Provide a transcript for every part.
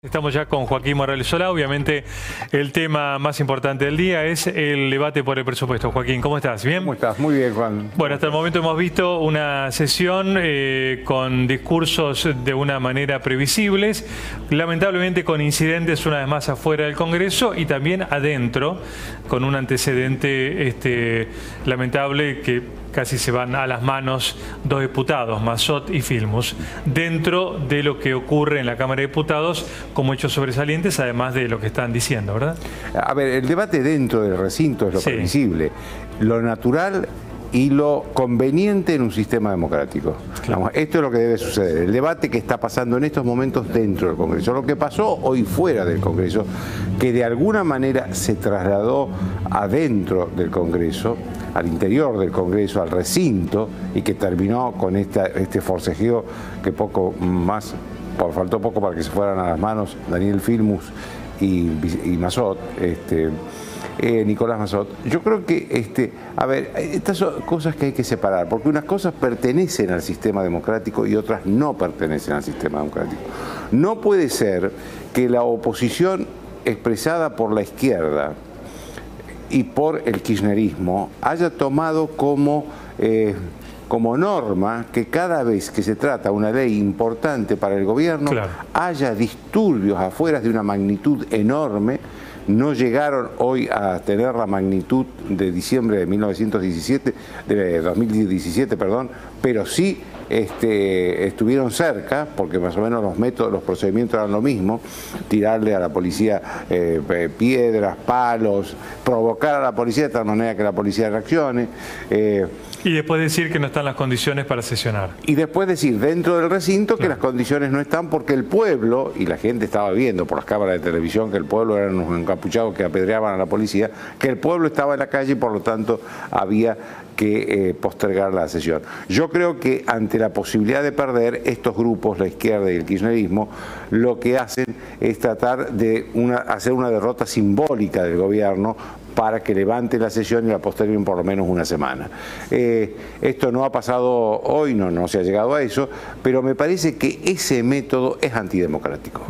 Estamos ya con Joaquín Morales Solá. Obviamente el tema más importante del día es el debate por el presupuesto. Joaquín, ¿cómo estás? ¿Bien? ¿Cómo estás? Muy bien, Juan. Bueno, hasta el momento hemos visto una sesión con discursos de una manera previsibles, lamentablemente con incidentes una vez más afuera del Congreso y también adentro, con un antecedente lamentable que casi se van a las manos dos diputados, Massot y Filmus, dentro de lo que ocurre en la Cámara de Diputados como hechos sobresalientes, además de lo que están diciendo, ¿verdad? A ver, el debate dentro del recinto es lo previsible, lo natural y lo conveniente en un sistema democrático. Claro. Vamos, esto es lo que debe suceder. El debate que está pasando en estos momentos dentro del Congreso. Lo que pasó hoy fuera del Congreso, que de alguna manera se trasladó adentro del Congreso, al interior del Congreso, al recinto, y que terminó con este forcejeo que poco más, faltó poco para que se fueran a las manos Daniel Filmus y Massot, Nicolás Massot. Yo creo que, a ver, estas son cosas que hay que separar, porque unas cosas pertenecen al sistema democrático y otras no pertenecen al sistema democrático. No puede ser que la oposición expresada por la izquierda y por el kirchnerismo haya tomado como norma que cada vez que se trata una ley importante para el gobierno, claro, haya disturbios afuera de una magnitud enorme. No llegaron hoy a tener la magnitud de diciembre de 2017, perdón, pero sí estuvieron cerca, porque más o menos los procedimientos eran lo mismo: tirarle a la policía piedras, palos, provocar a la policía de tal manera que la policía reaccione. Y después decir que no están las condiciones para sesionar. Y después decir dentro del recinto que las condiciones no están porque el pueblo, y la gente estaba viendo por las cámaras de televisión que el pueblo eran unos encapuchados que apedreaban a la policía, que el pueblo estaba en la calle y por lo tanto había que postergar la sesión. Yo creo que ante la posibilidad de perder, estos grupos, la izquierda y el kirchnerismo, lo que hacen es tratar de hacer una derrota simbólica del gobierno para que levante la sesión y la posterguen por lo menos una semana. Esto no ha pasado hoy, no se ha llegado a eso, pero me parece que ese método es antidemocrático.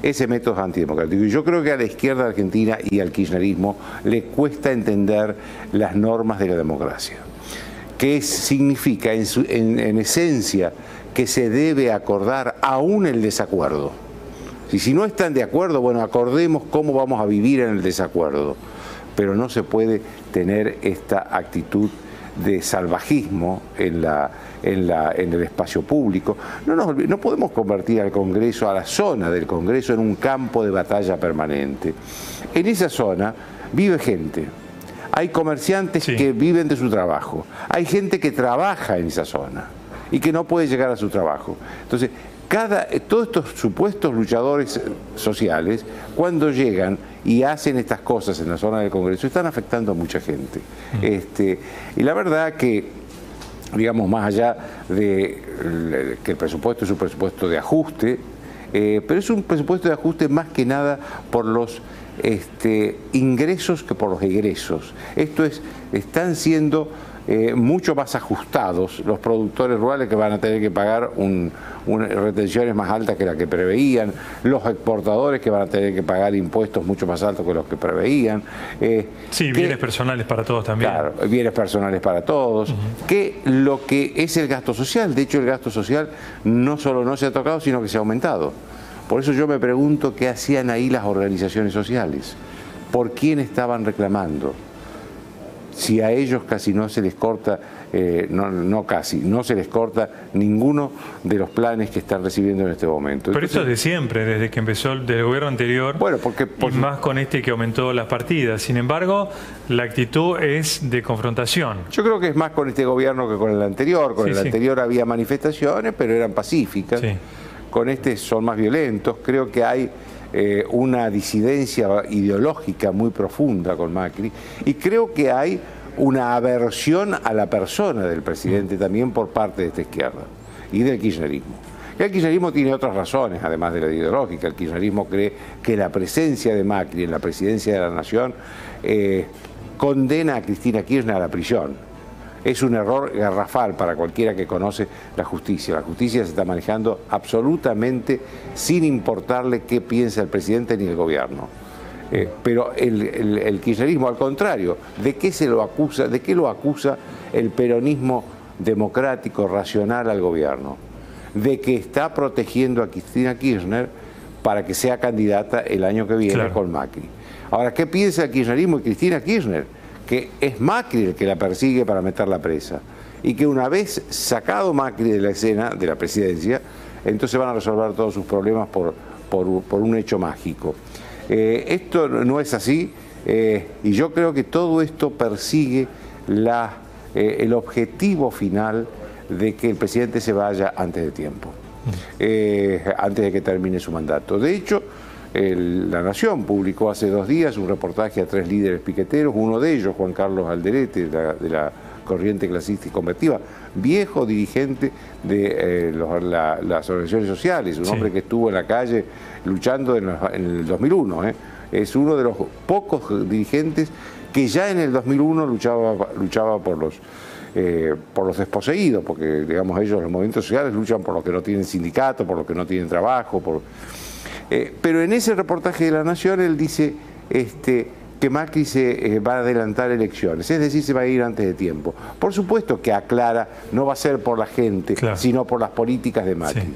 Ese método es antidemocrático. Y yo creo que a la izquierda argentina y al kirchnerismo le cuesta entender las normas de la democracia. ¿Qué significa en esencia que se debe acordar aún el desacuerdo? Y si no están de acuerdo, bueno, acordemos cómo vamos a vivir en el desacuerdo. Pero no se puede tener esta actitud de salvajismo en el espacio público. No podemos convertir al Congreso, a la zona del Congreso, en un campo de batalla permanente. En esa zona vive gente. Hay comerciantes que viven de su trabajo. Hay gente que trabaja en esa zona y que no puede llegar a su trabajo. Entonces, todos estos supuestos luchadores sociales, cuando llegan y hacen estas cosas en la zona del Congreso, están afectando a mucha gente. Y la verdad que, digamos, más allá de que el presupuesto es un presupuesto de ajuste, pero es un presupuesto de ajuste más que nada por los ingresos que por los egresos. Esto es, están siendo mucho más ajustados los productores rurales, que van a tener que pagar retenciones más altas que las que preveían, los exportadores que van a tener que pagar impuestos mucho más altos que los que preveían. Bienes personales para todos también. Claro, bienes personales para todos. Que lo que es el gasto social, de hecho el gasto social no solo no se ha tocado, sino que se ha aumentado. Por eso yo me pregunto qué hacían ahí las organizaciones sociales, por quién estaban reclamando. Si a ellos casi no se les corta, no se les corta ninguno de los planes que están recibiendo en este momento. Pero eso es de siempre, desde que empezó el gobierno anterior, bueno, y más con que aumentó las partidas. Sin embargo, la actitud es de confrontación. Yo creo que es más con este gobierno que con el anterior. Con el anterior había manifestaciones, pero eran pacíficas. Con este son más violentos. Creo que hay una disidencia ideológica muy profunda con Macri, y creo que hay una aversión a la persona del presidente también por parte de esta izquierda y del kirchnerismo. El kirchnerismo tiene otras razones, además de la ideológica. El kirchnerismo cree que la presencia de Macri en la presidencia de la Nación condena a Cristina Kirchner a la prisión. es un error garrafal para cualquiera que conoce la justicia. La justicia se está manejando absolutamente sin importarle qué piensa el presidente ni el gobierno. Pero el kirchnerismo, al contrario, ¿de qué se lo acusa? ¿De qué lo acusa el peronismo democrático, racional al gobierno? De que está protegiendo a Cristina Kirchner para que sea candidata el año que viene, claro, con Macri. Ahora, ¿qué piensa el kirchnerismo y Cristina Kirchner? Que es Macri el que la persigue para meterla presa. Y que una vez sacado Macri de la escena, de la presidencia, entonces van a resolver todos sus problemas por un hecho mágico. Esto no es así, y yo creo que todo esto persigue el objetivo final de que el presidente se vaya antes de tiempo, antes de que termine su mandato. De hecho, La Nación publicó hace 2 días un reportaje a 3 líderes piqueteros, uno de ellos, Juan Carlos Alderete, de la corriente clasista y combativa, viejo dirigente de las organizaciones sociales, un hombre que estuvo en la calle luchando en el 2001. Es uno de los pocos dirigentes que ya en el 2001 luchaba por los desposeídos, porque digamos ellos, los movimientos sociales, luchan por los que no tienen sindicato, por los que no tienen trabajo. Pero en ese reportaje de La Nación él dice que Macri se va a adelantar elecciones, es decir, se va a ir antes de tiempo. Por supuesto que aclara, no va a ser por la gente, claro, sino por las políticas de Macri. Sí.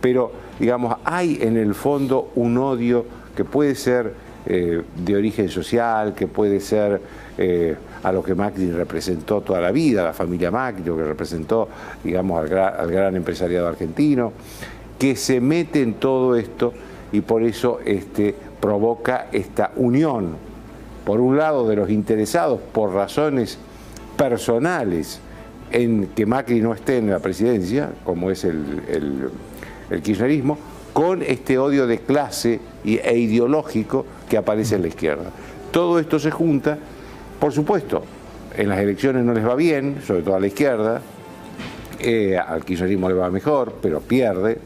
Pero, digamos, hay en el fondo un odio que puede ser de origen social, que puede ser a lo que Macri representó toda la vida, a la familia Macri, lo que representó, digamos, al gran empresariado argentino, que se mete en todo esto y por eso provoca esta unión, por un lado, de los interesados por razones personales en que Macri no esté en la presidencia, como es el kirchnerismo, con este odio de clase e ideológico que aparece en la izquierda. Todo esto se junta, por supuesto, en las elecciones no les va bien, sobre todo a la izquierda, al kirchnerismo le va mejor, pero pierde.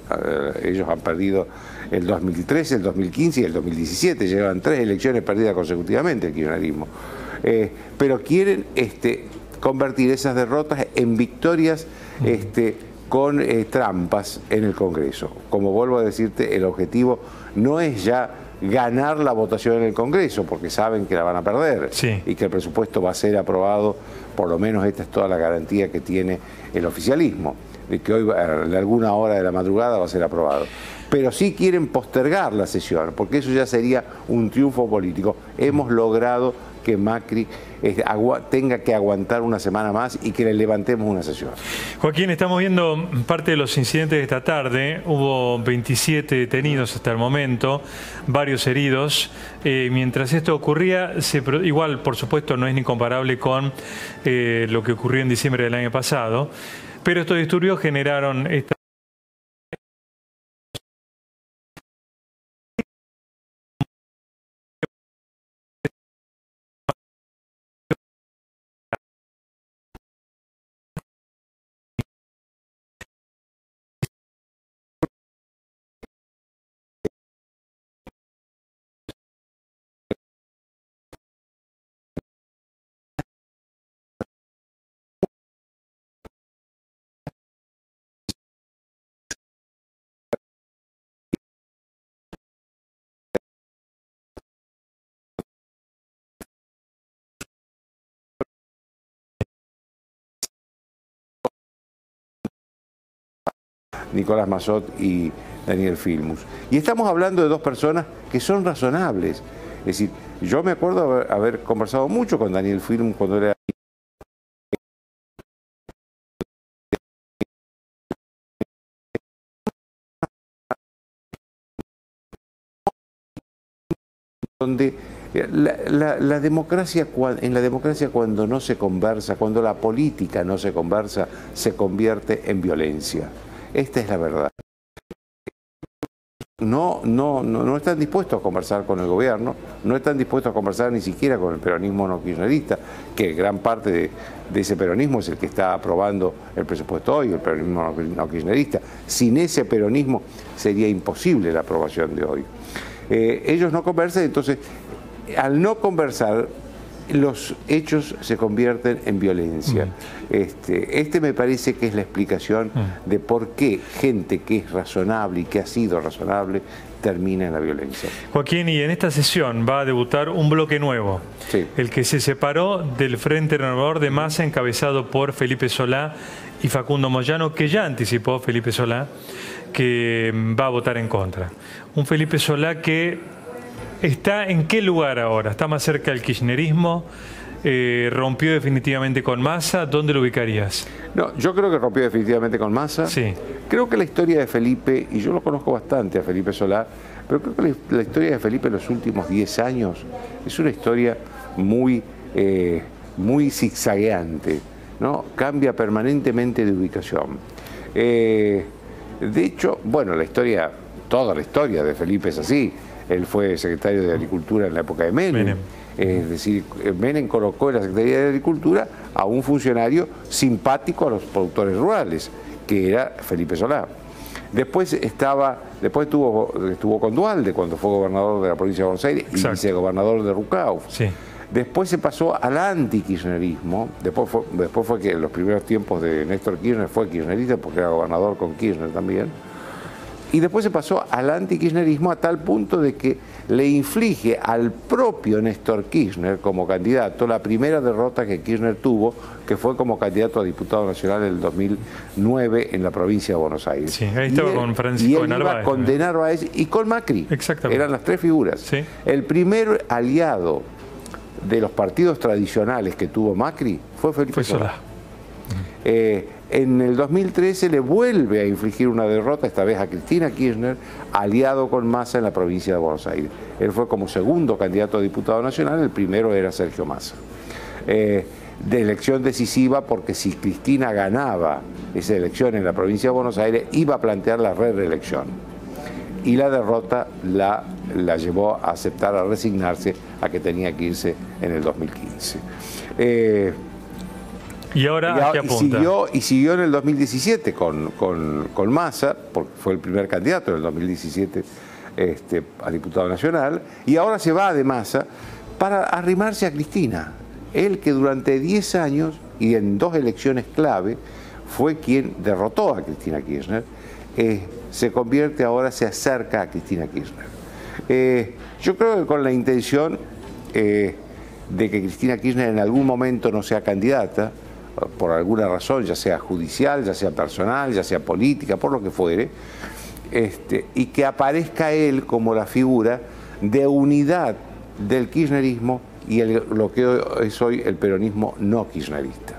Ellos han perdido el 2013, el 2015 y el 2017, llevan 3 elecciones perdidas consecutivamente el kirchnerismo. Pero quieren convertir esas derrotas en victorias con trampas en el Congreso. Como vuelvo a decirte, el objetivo no es ya ganar la votación en el Congreso, porque saben que la van a perder, sí, y que el presupuesto va a ser aprobado, por lo menos esta es toda la garantía que tiene el oficialismo, de que hoy a alguna hora de la madrugada va a ser aprobado. Pero sí quieren postergar la sesión, porque eso ya sería un triunfo político. Hemos logrado que Macri tenga que aguantar una semana más y que le levantemos una sesión. Joaquín, estamos viendo parte de los incidentes de esta tarde. Hubo 27 detenidos hasta el momento, varios heridos. Mientras esto ocurría, igual, por supuesto, no es ni comparable con lo que ocurrió en diciembre del año pasado, pero estos disturbios generaron esta... Nicolás Massot y Daniel Filmus. Y estamos hablando de 2 personas que son razonables. Es decir, yo me acuerdo haber conversado mucho con Daniel Filmus cuando era... donde la democracia, en la democracia cuando no se conversa, cuando la política no se conversa, se convierte en violencia. Esta es la verdad. No están dispuestos a conversar con el gobierno, no están dispuestos a conversar ni siquiera con el peronismo no kirchnerista, que gran parte de ese peronismo es el que está aprobando el presupuesto hoy, el peronismo no kirchnerista. Sin ese peronismo sería imposible la aprobación de hoy. Ellos no conversan, entonces, al no conversar, los hechos se convierten en violencia. Este me parece que es la explicación de por qué gente que es razonable y que ha sido razonable termina en la violencia. Joaquín, y en esta sesión va a debutar un bloque nuevo, sí, el que se separó del Frente Renovador de Massa, encabezado por Felipe Solá y Facundo Moyano, que ya anticipó Felipe Solá que va a votar en contra. Un Felipe Solá que está ¿en qué lugar ahora? ¿Está más cerca del kirchnerismo? ¿Rompió definitivamente con Massa? ¿Dónde lo ubicarías? No, yo creo que rompió definitivamente con Massa. Sí. Creo que la historia de Felipe, y yo lo conozco bastante a Felipe Solá, pero creo que la historia de Felipe en los últimos 10 años es una historia muy zigzagueante, ¿no? Cambia permanentemente de ubicación. De hecho, bueno, toda la historia de Felipe es así. Él fue secretario de Agricultura en la época de Menem. Es decir, Menem colocó en la Secretaría de Agricultura a un funcionario simpático a los productores rurales, que era Felipe Solá. Después estuvo con Duhalde cuando fue gobernador de la provincia de Buenos Aires. Exacto. Y vicegobernador de Rucauf. Sí. Después se pasó al anti-kirchnerismo. Después fue que en los primeros tiempos de Néstor Kirchner fue kirchnerista porque era gobernador con Kirchner también. Y después se pasó al anti-kirchnerismo a tal punto de que le inflige al propio Néstor Kirchner como candidato la primera derrota que Kirchner tuvo, que fue como candidato a diputado nacional en el 2009 en la provincia de Buenos Aires. Sí, ahí estaba con Francisco de Narváez. Con de Narváez y con Macri. Exactamente. Eran las tres figuras. Sí. El primer aliado de los partidos tradicionales que tuvo Macri fue Felipe Solá. En el 2013 le vuelve a infligir una derrota, esta vez a Cristina Kirchner, aliado con Massa en la provincia de Buenos Aires. Él fue como segundo candidato a diputado nacional, el primero era Sergio Massa. De elección decisiva porque si Cristina ganaba esa elección en la provincia de Buenos Aires, iba a plantear la reelección. Y la derrota la llevó a aceptar, a resignarse a que tenía que irse en el 2015. ¿Y ahora qué apunta? Y siguió en el 2017 con Massa, porque fue el primer candidato en el 2017 a diputado nacional, y ahora se va de Massa para arrimarse a Cristina. Él que durante 10 años y en 2 elecciones clave fue quien derrotó a Cristina Kirchner, se acerca a Cristina Kirchner. Yo creo que con la intención de que Cristina Kirchner en algún momento no sea candidata, por alguna razón, ya sea judicial, ya sea personal, ya sea política, por lo que fuere, y que aparezca él como la figura de unidad del kirchnerismo y lo que es hoy el peronismo no kirchnerista,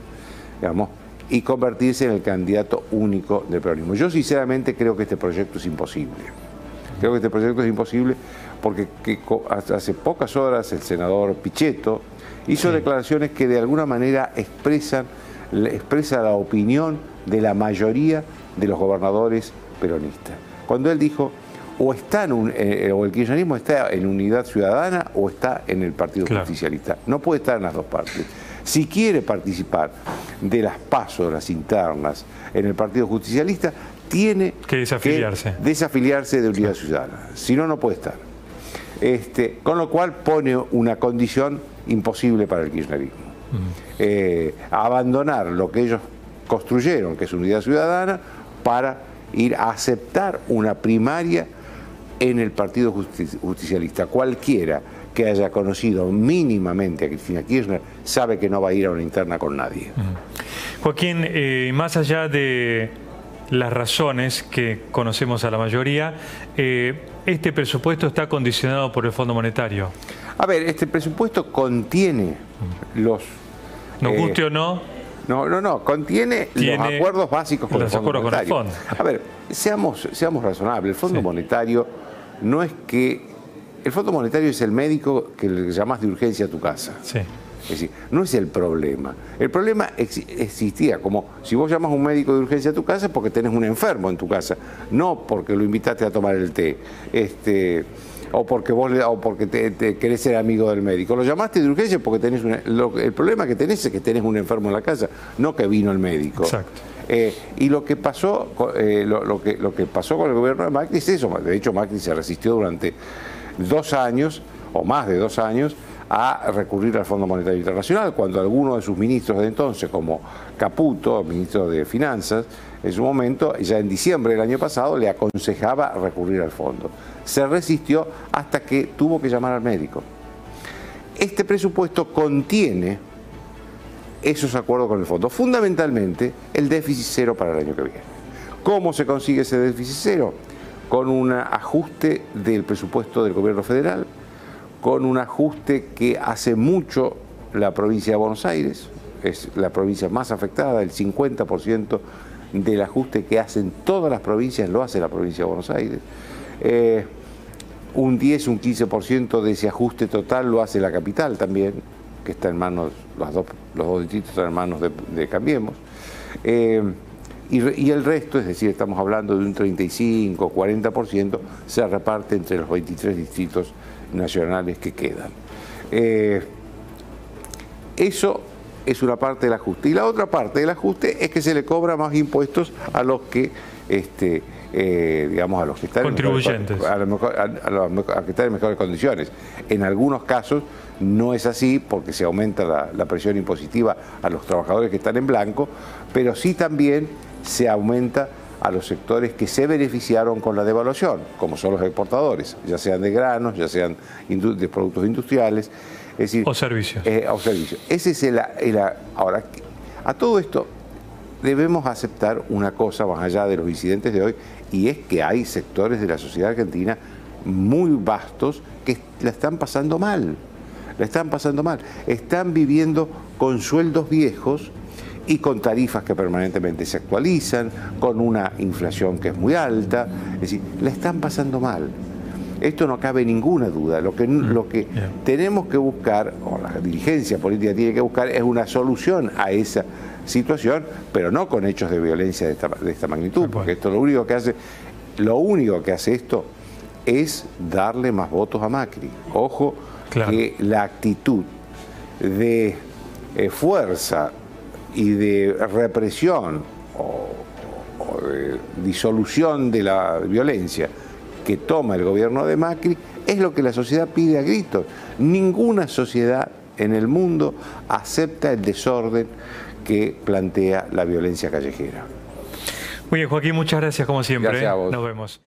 digamos, y convertirse en el candidato único del peronismo. Yo sinceramente creo que este proyecto es imposible. Creo que este proyecto es imposible porque hace pocas horas el senador Pichetto hizo declaraciones que de alguna manera expresa la opinión de la mayoría de los gobernadores peronistas. Cuando él dijo, o el kirchnerismo está en Unidad Ciudadana o está en el Partido Justicialista. No puede estar en las dos partes. Si quiere participar de las PASO, de las internas, en el Partido Justicialista, tiene que desafiliarse de Unidad Ciudadana. Si no, no puede estar. Con lo cual pone una condición imposible para el kirchnerismo. Abandonar lo que ellos construyeron, que es Unidad Ciudadana, para ir a aceptar una primaria en el Partido Justicialista. Cualquiera que haya conocido mínimamente a Cristina Kirchner sabe que no va a ir a una interna con nadie. Joaquín, más allá de las razones que conocemos a la mayoría, este presupuesto está condicionado por el Fondo Monetario. A ver, este presupuesto contiene los... ¿Nos guste o no? No, contiene los acuerdos básicos con el Fondo Monetario. A ver, seamos razonables. El Fondo Monetario no es que... El Fondo Monetario es el médico que le llamás de urgencia a tu casa. Sí. Es decir, no es el problema. El problema existía como si vos llamas a un médico de urgencia a tu casa porque tenés un enfermo en tu casa, no porque lo invitaste a tomar el té, o porque te querés ser amigo del médico. Lo llamaste de urgencia porque tenés el problema que tenés es que tenés un enfermo en la casa, no que vino el médico. Exacto. Y lo que pasó con el gobierno de Macri es eso. De hecho, Macri se resistió durante 2 años o más de 2 años a recurrir al Fondo Monetario Internacional, cuando algunos de sus ministros de entonces, como Caputo, ministro de Finanzas, en su momento, ya en diciembre del año pasado, le aconsejaba recurrir al fondo. Se resistió hasta que tuvo que llamar al médico. Este presupuesto contiene esos acuerdos con el fondo, fundamentalmente el déficit cero para el año que viene. ¿Cómo se consigue ese déficit cero? Con un ajuste del presupuesto del gobierno federal, con un ajuste que hace mucho la provincia de Buenos Aires, es la provincia más afectada, el 50% del ajuste que hacen todas las provincias lo hace la provincia de Buenos Aires. Un 10, un 15% de ese ajuste total lo hace la capital también, que está en manos, los dos distritos están en manos de Cambiemos. Y el resto, es decir, estamos hablando de un 35, 40%, se reparte entre los 23 distritos nacionales que quedan. Eso es una parte del ajuste. Y la otra parte del ajuste es que se le cobra más impuestos a los que, digamos, a los que están contribuyentes, a los que están en mejores condiciones. En algunos casos no es así porque se aumenta la presión impositiva a los trabajadores que están en blanco, pero sí también se aumenta a los sectores que se beneficiaron con la devaluación, como son los exportadores, ya sean de granos, ya sean de productos industriales, es decir, o servicios. Ese es ahora, a todo esto debemos aceptar una cosa más allá de los incidentes de hoy, y es que hay sectores de la sociedad argentina muy vastos que la están pasando mal. La están pasando mal. Están viviendo con sueldos viejos y con tarifas que permanentemente se actualizan, con una inflación que es muy alta, es decir, la están pasando mal. Esto no cabe ninguna duda. Lo que tenemos que buscar, o la dirigencia política tiene que buscar, es una solución a esa situación, pero no con hechos de violencia de esta magnitud, porque esto lo único que hace esto es darle más votos a Macri. Ojo, claro, que la actitud de fuerza y de represión o de disolución de la violencia que toma el gobierno de Macri es lo que la sociedad pide a gritos. Ninguna sociedad en el mundo acepta el desorden que plantea la violencia callejera. Muy bien, Joaquín, muchas gracias como siempre. Gracias a vos. Nos vemos.